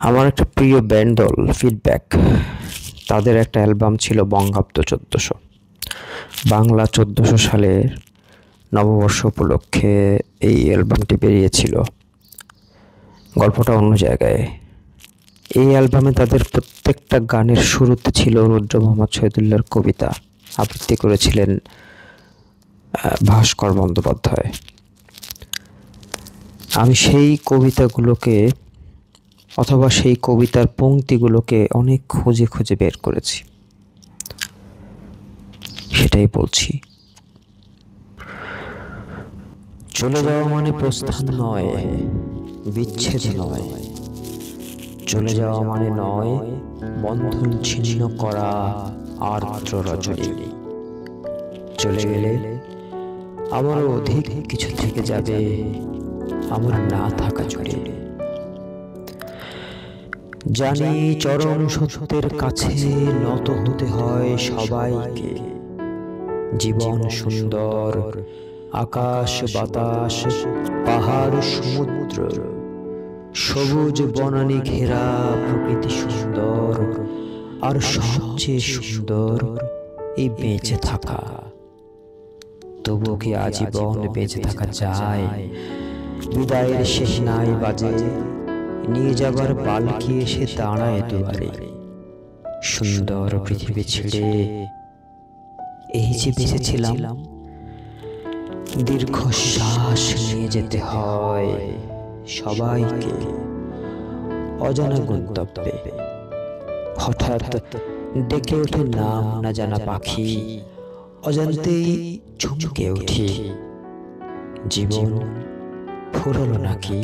আমার একটা প্রিয় ব্যান্ড দল ফিডব্যাক, তাদের একটা অ্যালবাম ছিল বঙ্গাব্দ ১৪০০। বাংলা ১৪০০ সালের নববর্ষ উপলক্ষে এই অ্যালবামটি বেরিয়েছিল। গল্পটা অন্য জায়গায়। এই অ্যালবামে তাদের প্রত্যেকটা গানের শুরুতে ছিল রুদ্র মোহাম্মদ শহীদুল্লাহর কবিতা, আবৃত্তি করেছিলেন ভাস্কর বন্দ্যোপাধ্যায়। আমি সেই কবিতাগুলোকে অথবা সেই কবিতার পংক্তিগুলোকে অনেক খুঁজে খুঁজে বের করেছি, সেটাই বলছি। চলে যাওয়া মানে প্রস্থান নয়, বিচ্ছেদ নয়। চলে যাওয়া মানে নয় বন্ধন ছিন্ন করা আর্দ্র রজনী। চলে গেলে আমারও অধিক কিছু থেকে যাবে আমার না থাকা জুড়ে। জানি চরম সত্যের কাছে নত হতে হয় সবাইকে। জীবন সুন্দর, আকাশ বাতাস পাহাড় সমুদ্র, সবুজ বনানী ঘেরা প্রকৃতি সুন্দর, আর সবচেয়ে সুন্দর এই বেঁচে থাকা। তবুও কি আজীবন বেঁচে থাকা যায়? বিদায়ের শেষ নাই বাজে, নিয়ে যাবার পালকি এসে দাঁড়ায় দুয়ারে। সুন্দর পৃথিবী ছেড়ে এই যে বেঁচেছিলাম, দীর্ঘশ্বাস নিয়ে যেতে হয় সবাইকে অজানা গন্তব্যে। হঠাৎ ডেকে ওঠে নাম না জানা পাখি, অজান্তেই চমকে উঠি। জীবন ফুরলো নাকি?